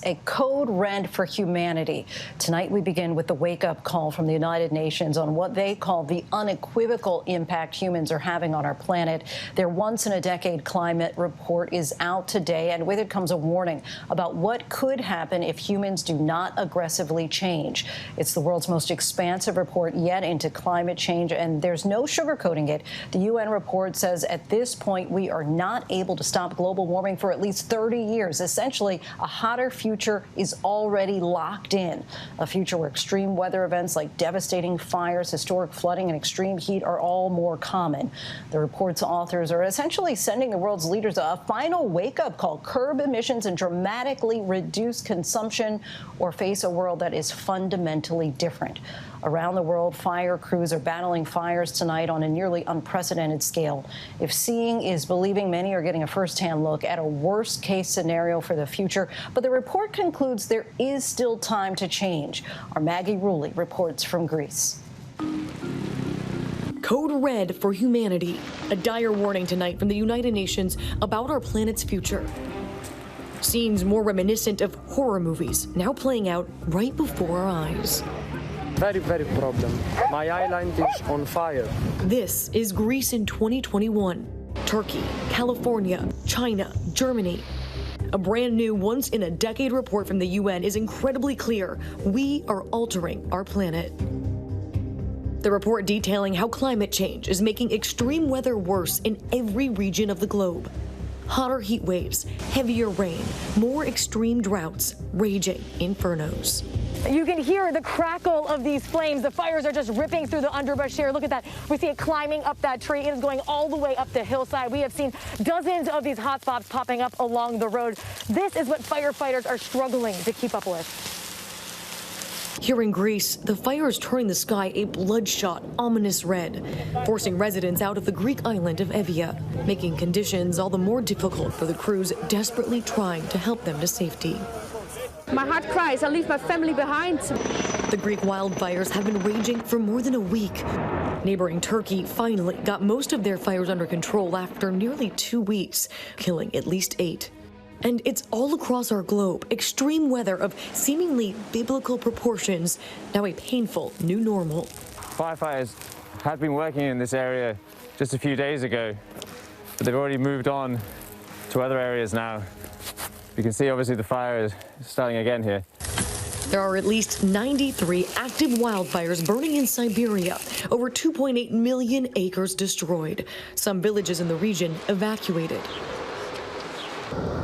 A code red for humanity. Tonight we begin with the wake-up call from the United Nations on what they call the unequivocal impact humans are having on our planet. Their once-in-a-decade climate report is out today, and with it comes a warning about what could happen if humans do not aggressively change. It's the world's most expansive report yet into climate change, and there's no sugarcoating it. The UN report says at this point we are not able to stop global warming for at least 30 years. Essentially, a hotter future is already locked in, a future where extreme weather events like devastating fires, historic flooding, and extreme heat are all more common. The report's authors are essentially sending the world's leaders a final wake-up call: curb emissions and dramatically reduce consumption, or face a world that is fundamentally different. Around the world, fire crews are battling fires tonight on a nearly unprecedented scale. If seeing is believing, many are getting a first-hand look at a worst-case scenario for the future. But the report concludes there is still time to change. Our Maggie Rulli reports from Greece. Code red for humanity. A dire warning tonight from the United Nations about our planet's future. Scenes more reminiscent of horror movies now playing out right before our eyes. Very problem. My island is on fire. This is Greece in 2021. Turkey, California, China, Germany. A brand new once-in-a-decade report from the UN is incredibly clear. We are altering our planet. The report detailing how climate change is making extreme weather worse in every region of the globe. Hotter heat waves, heavier rain, more extreme droughts, raging infernos. You can hear the crackle of these flames. The fires are just ripping through the underbrush here. Look at that. We see it climbing up that tree. It is going all the way up the hillside. We have seen dozens of these hot spots popping up along the road. This is what firefighters are struggling to keep up with. Here in Greece, the fire is turning the sky a bloodshot, ominous red, forcing residents out of the Greek island of Evia, making conditions all the more difficult for the crews desperately trying to help them to safety. My heart cries. I leave my family behind. The Greek wildfires have been raging for more than a week. Neighboring Turkey finally got most of their fires under control after nearly 2 weeks, killing at least 8. And it's all across our globe. Extreme weather of seemingly biblical proportions, now a painful new normal. Firefighters had been working in this area just a few days ago, but they've already moved on to other areas now. You can see, obviously, the fire is starting again here. There are at least 93 active wildfires burning in Siberia, over 2.8 million acres destroyed, some villages in the region evacuated.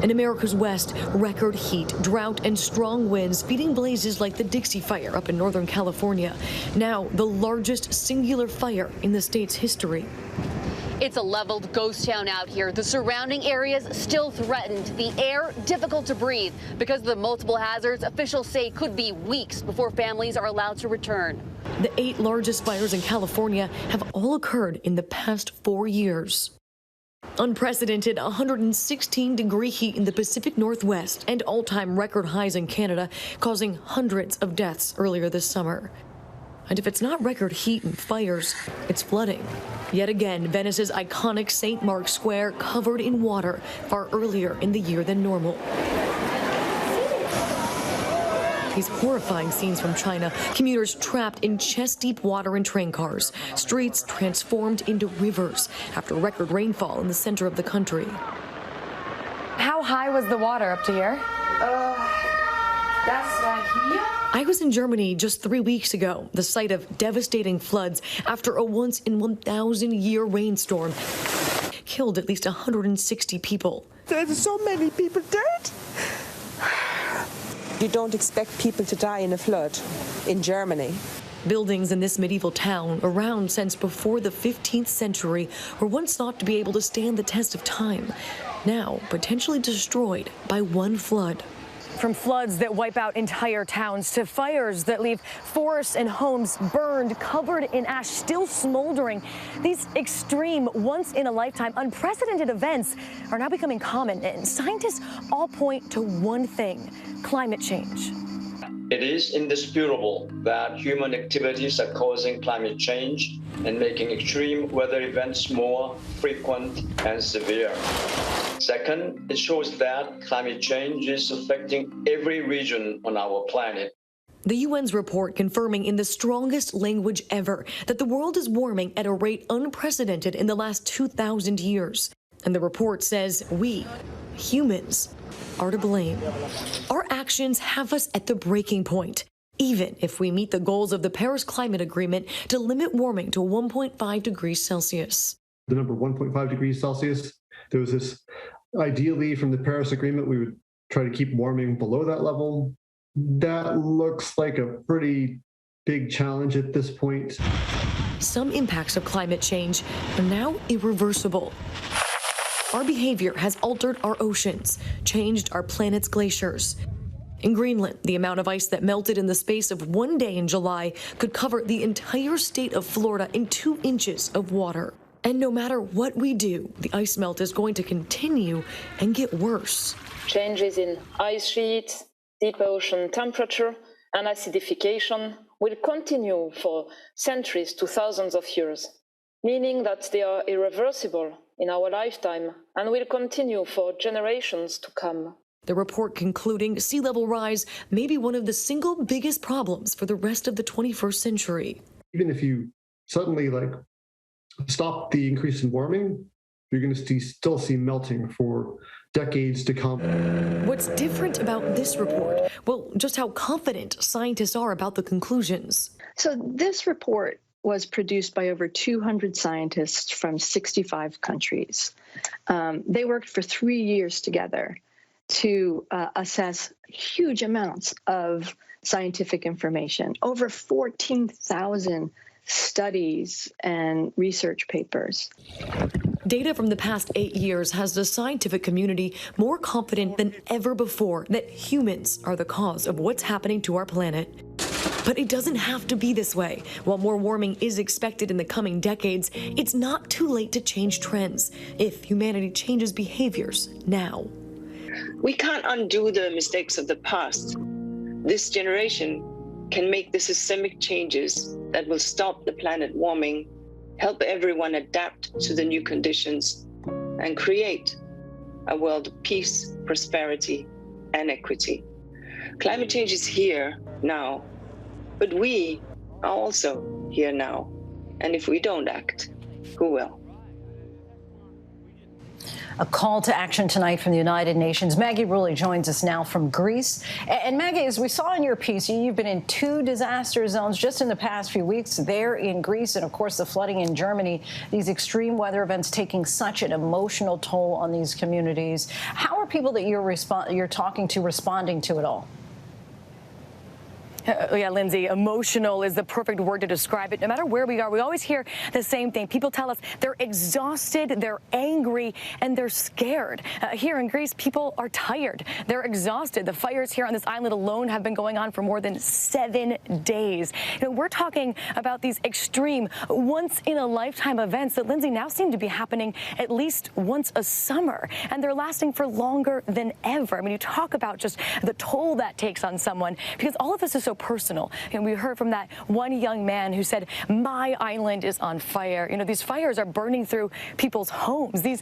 In America's West, record heat, drought, and strong winds feeding blazes like the Dixie Fire up in Northern California, now the largest singular fire in the state's history. It's a leveled ghost town out here. The surrounding areas still threatened. The air difficult to breathe because of the multiple hazards. Officials say could be weeks before families are allowed to return. The 8 largest fires in California have all occurred in the past 4 years. Unprecedented 116-degree heat in the Pacific Northwest and all-time record highs in Canada, causing hundreds of deaths earlier this summer. And if it's not record heat and fires, it's flooding. Yet again, Venice's iconic St. Mark's Square covered in water far earlier in the year than normal. These horrifying scenes from China, commuters trapped in chest-deep water in train cars, streets transformed into rivers after record rainfall in the center of the country. How high was the water up to here? That's right here. I was in Germany just 3 weeks ago, the site of devastating floods after a once-in-1,000-year rainstorm killed at least 160 people. There's so many people dead. You don't expect people to die in a flood in Germany. Buildings in this medieval town, around since before the 15th century, were once thought to be able to stand the test of time, now potentially destroyed by one flood. From floods that wipe out entire towns to fires that leave forests and homes burned, covered in ash, still smoldering. These extreme, once-in-a-lifetime, unprecedented events are now becoming common, and scientists all point to one thing: climate change. It is indisputable that human activities are causing climate change and making extreme weather events more frequent and severe. Second, it shows that climate change is affecting every region on our planet. The UN's report confirming in the strongest language ever that the world is warming at a rate unprecedented in the last 2,000 years. And the report says we, humans, are to blame. Our actions have us at the breaking point, even if we meet the goals of the Paris Climate Agreement to limit warming to 1.5 degrees Celsius. The number 1.5 degrees Celsius, there was this, ideally from the Paris Agreement, we would try to keep warming below that level. That looks like a pretty big challenge at this point. Some impacts of climate change are now irreversible. Our behavior has altered our oceans, changed our planet's glaciers. In Greenland, the amount of ice that melted in the space of one day in July could cover the entire state of Florida in 2 inches of water. And no matter what we do, the ice melt is going to continue and get worse. Changes in ice sheets, deep ocean temperature, and acidification will continue for centuries to thousands of years, meaning that they are irreversible in our lifetime and will continue for generations to come. The report concluding sea level rise may be one of the single biggest problems for the rest of the 21st century. Even if you suddenly stop the increase in warming, you're going to still see melting for decades to come. What's different about this report? Well, just how confident scientists are about the conclusions. So this report was produced by over 200 scientists from 65 countries. They worked for 3 years together to assess huge amounts of scientific information, over 14,000 studies and research papers. Data from the past 8 years has the scientific community more confident than ever before that humans are the cause of what's happening to our planet. But it doesn't have to be this way. While more warming is expected in the coming decades, it's not too late to change trends if humanity changes behaviors now. We can't undo the mistakes of the past. This generation can make the systemic changes that will stop the planet warming, help everyone adapt to the new conditions, and create a world of peace, prosperity, and equity. Climate change is here now, but we are also here now. And if we don't act, who will? A call to action tonight from the United Nations. Maggie Rulli joins us now from Greece. And Maggie, as we saw in your piece, you've been in 2 disaster zones just in the past few weeks there in Greece and, of course, the flooding in Germany. These extreme weather events taking such an emotional toll on these communities. How are people that you're talking to responding to it all? Yeah, Lindsay, emotional is the perfect word to describe it. No matter where we are, we always hear the same thing. People tell us they're exhausted, they're angry, and they're scared. Here in Greece, people are tired. They're exhausted. The fires here on this island alone have been going on for more than 7 days. We're talking about these extreme, once-in-a-lifetime events that, Lindsay, now seem to be happening at least once a summer, and they're lasting for longer than ever. I mean, you talk about just the toll that takes on someone, because all of this is so personal. And we heard from that one young man who said, my island is on fire. These fires are burning through people's homes. These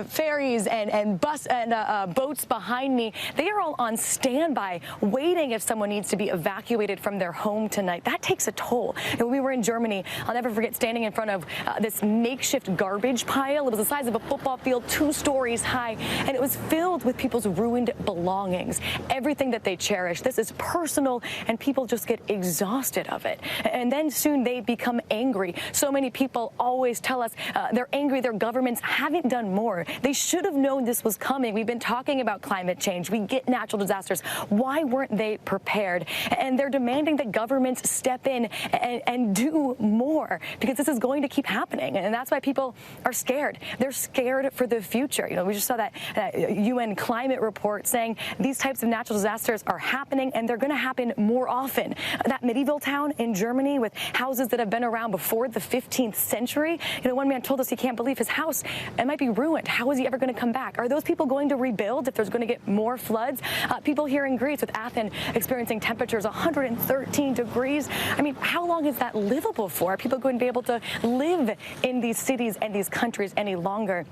ferries and boats behind me, they are all on standby, waiting if someone needs to be evacuated from their home tonight. That takes a toll. We were in Germany. I'll never forget standing in front of this makeshift garbage pile. It was the size of a football field, 2 stories high, and it was filled with people's ruined belongings, everything that they cherish. This is personal, and people just get exhausted of it. And then soon they become angry. So many people always tell us they're angry their governments haven't done more. They should have known this was coming. We've been talking about climate change. We get natural disasters. Why weren't they prepared? And they're demanding that governments step in and do more, because this is going to keep happening. And that's why people are scared. They're scared for the future. We just saw that UN climate report saying these types of natural disasters are happening, and they're going to happen more often. That medieval town in Germany with houses that have been around before the 15th century. One man told us he can't believe his house, it might be ruined. How is he ever going to come back? Are those people going to rebuild if there's going to get more floods? People here in Greece with Athens experiencing temperatures 113 degrees. I mean, how long is that livable for? Are people going to be able to live in these cities and these countries any longer?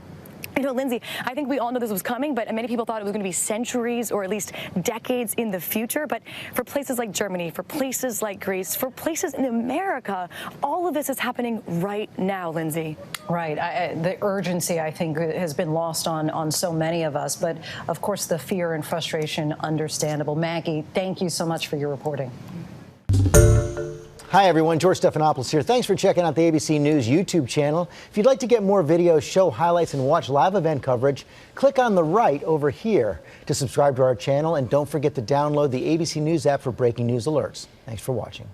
You know, Lindsay, I think we all know this was coming, but many people thought it was going to be centuries or at least decades in the future. But for places like Germany, for places like Greece, for places in America, all of this is happening right now, Lindsay. Right. The urgency, I think, has been lost on so many of us. But, of course, the fear and frustration, understandable. Maggie, thank you so much for your reporting. Hi, everyone. George Stephanopoulos here. Thanks for checking out the ABC News YouTube channel. If you'd like to get more videos, show highlights, and watch live event coverage, click on the right over here to subscribe to our channel. And don't forget to download the ABC News app for breaking news alerts. Thanks for watching.